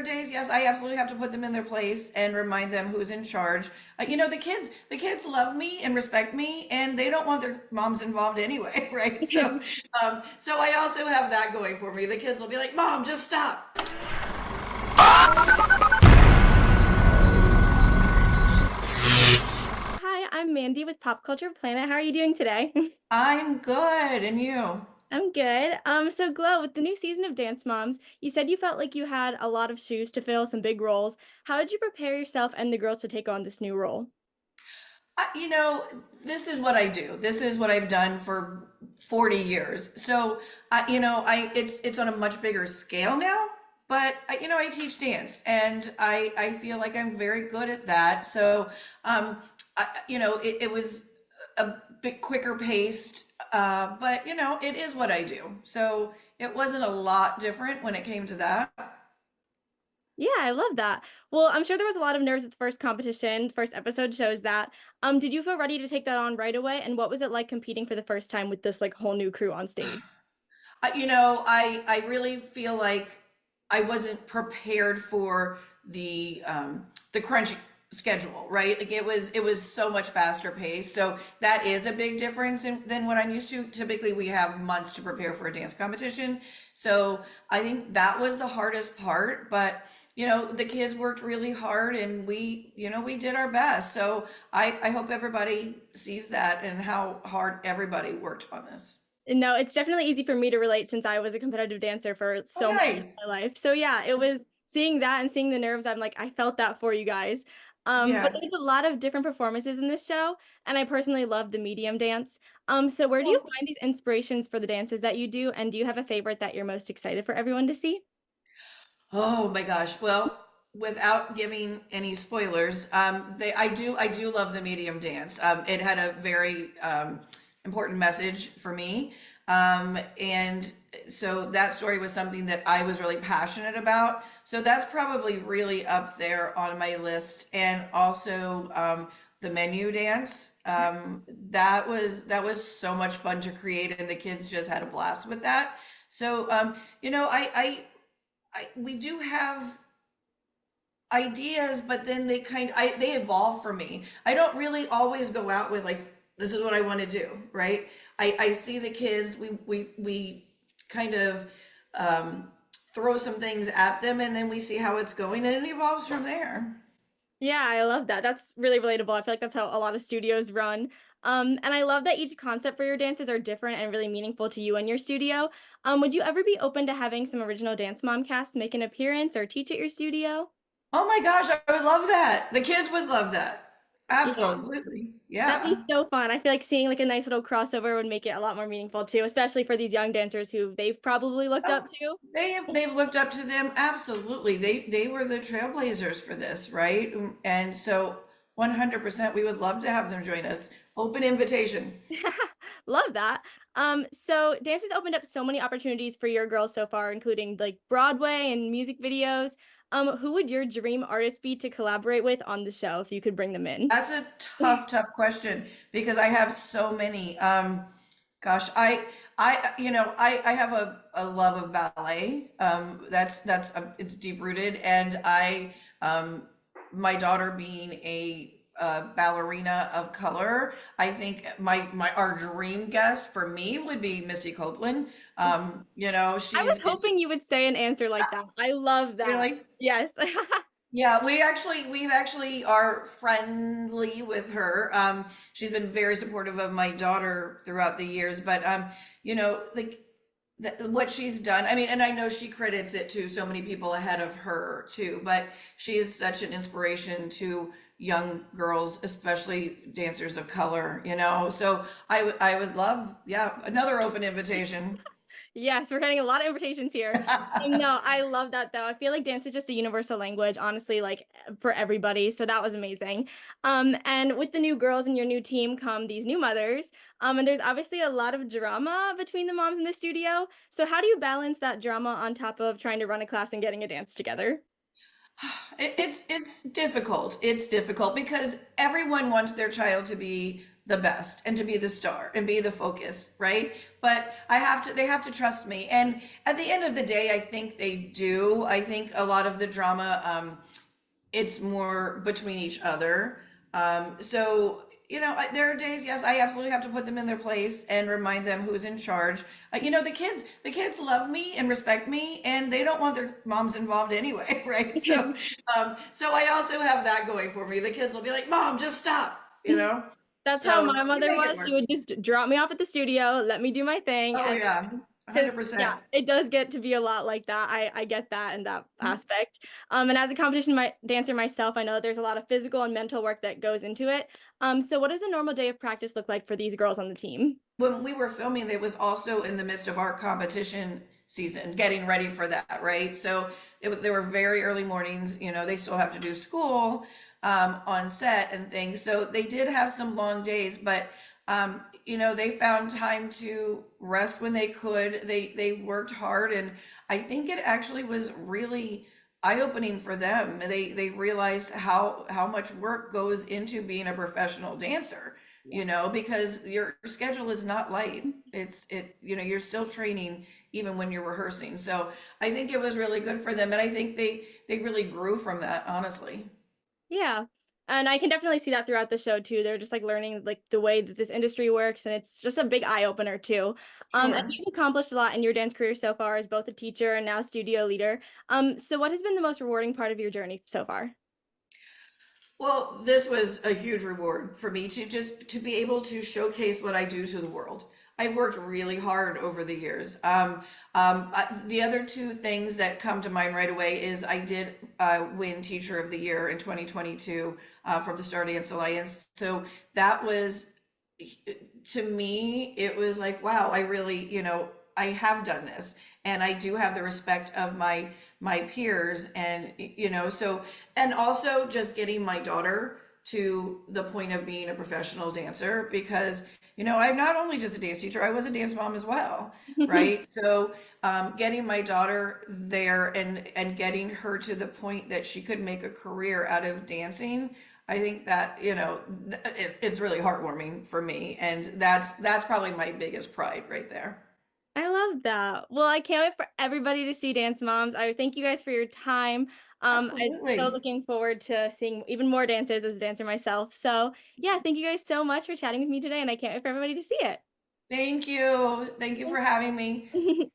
are days, yes, I absolutely have to put them in their place and remind them who's in charge. The kids love me and respect me, and they don't want their moms involved anyway, right? So I also have that going for me. The kids will be like, "Mom, just stop." Hi, I'm Mandy with Pop Culture Planet. How are you doing today? I'm good, and you? I'm good. So Glo, with the new season of Dance Moms, you said you felt like you had a lot of shoes to fill, some big roles. How did you prepare yourself and the girls to take on this new role? I, you know, this is what I do. This is what I've done for 40 years. So, it's on a much bigger scale now, but I teach dance and I feel like I'm very good at that. So, it was a bit quicker paced, but it is what I do. So it wasn't a lot different when it came to that. Yeah, I love that. Well, I'm sure there was a lot of nerves at the first competition. The first episode shows that. Did you feel ready to take that on right away? And what was it like competing for the first time with this like whole new crew on stage? I really feel like I wasn't prepared for the crunch schedule, right? Like it was so much faster paced. So that is a big difference than what I'm used to. Typically, we have months to prepare for a dance competition. So I think that was the hardest part, but the kids worked really hard and we did our best. So I hope everybody sees that and how hard everybody worked on this. No, it's definitely easy for me to relate since I was a competitive dancer for Oh, so much of nice. my life. So yeah, it was seeing that and seeing the nerves. I'm like, I felt that for you guys. But Yeah. there's a lot of different performances in this show, and I personally love the medium dance. So where do you find these inspirations for the dances that you do, and do you have a favorite that you're most excited for everyone to see? Oh my gosh. Well, without giving any spoilers, I do love the medium dance. It had a very important message for me. And so that story was something that I was really passionate about. So that's probably really up there on my list. And also the menu dance. That was so much fun to create, and the kids just had a blast with that. So we do have ideas, but then they evolve for me. I don't really always go out with like this is what I want to do, right? I see the kids, we kind of throw some things at them, and then we see how it's going, and it evolves from there. Yeah, I love that. That's really relatable. I feel like that's how a lot of studios run. And I love that each concept for your dances are different and really meaningful to you and your studio. Would you ever be open to having some original Dance Mom cast make an appearance or teach at your studio? Oh my gosh, I would love that. The kids would love that. Yeah, Absolutely. that'd be Yeah. so fun. I feel like seeing like a nice little crossover would make it a lot more meaningful too, especially for these young dancers who they've probably looked Oh, up to. they've looked up to them. Absolutely. They were the trailblazers for this, right? And so 100% we would love to have them join us. Open invitation. Love that. So dance has opened up so many opportunities for your girls so far, including like Broadway and music videos. Who would your dream artist be to collaborate with on the show if you could bring them in? That's a tough question because I have so many. Gosh, I have a love of ballet. It's deep rooted, and my daughter being a ballerina of color, I think our dream guest for me would be Misty Copeland. I was It's hoping you would say an answer like that. I love that. really. Yes. Yeah, we've actually are friendly with her. She's been very supportive of my daughter throughout the years, but like what she's done. I mean, and I know she credits it to so many people ahead of her too, but she is such an inspiration to young girls, especially dancers of color. So I would love, yeah, another open invitation. Yes, we're getting a lot of invitations here. No, I love that though. I feel like dance is just a universal language, honestly, like for everybody. So that was amazing. And with the new girls and your new team come these new mothers. And there's obviously a lot of drama between the moms in the studio. So how do you balance that drama on top of trying to run a class and getting a dance together? It's difficult. It's difficult because everyone wants their child to be the best and to be the star and be the focus, right? But they have to trust me. And at the end of the day, I think they do. I think a lot of the drama, it's more between each other. So, there are days, yes, I absolutely have to put them in their place and remind them who's in charge. The kids love me and respect me, and they don't want their moms involved anyway, right? So I also have that going for me. The kids will be like, "Mom, just stop," you know. That's how So my we mother make it was. She work. would just drop me off at the studio, let me do my thing, Oh and yeah, because, yeah, 100%. it does get to be a lot like that. I get that in that aspect. And as a competition dancer myself, I know that there's a lot of physical and mental work that goes into it. So what does a normal day of practice look like for these girls on the team? When we were filming, it was also in the midst of our competition season, getting ready for that, right? So there were very early mornings. They still have to do school on set and things. So they did have some long days, but they found time to rest when they could. They worked hard, and I think it actually was really eye-opening for them. They realized how much work goes into being a professional dancer, because your schedule is not light. You're still training even when you're rehearsing. So I think it was really good for them, and I think they really grew from that, honestly. Yeah. And I can definitely see that throughout the show too. They're just like learning like the way that this industry works, and it's just a big eye opener too. And Sure. you've accomplished a lot in your dance career so far as both a teacher and now studio leader. So what has been the most rewarding part of your journey so far? Well, this was a huge reward for me to be able to showcase what I do to the world. I've worked really hard over the years. The other two things that come to mind right away is I did win Teacher of the Year in 2022 from the Star Dance Alliance. So that was, to me, it was like, wow, I really, I have done this, and I do have the respect of my peers, and so, and also just getting my daughter to the point of being a professional dancer, because I'm not only just a dance teacher, I was a dance mom as well, right? So getting my daughter there and getting her to the point that she could make a career out of dancing, I think that it's really heartwarming for me, and that's probably my biggest pride right there. I love that. Well, I can't wait for everybody to see Dance Moms. I thank you guys for your time. I'm so Absolutely. looking forward to seeing even more dances as a dancer myself. So, yeah, thank you guys so much for chatting with me today, and I can't wait for everybody to see it. Thank you. Thank you for having me.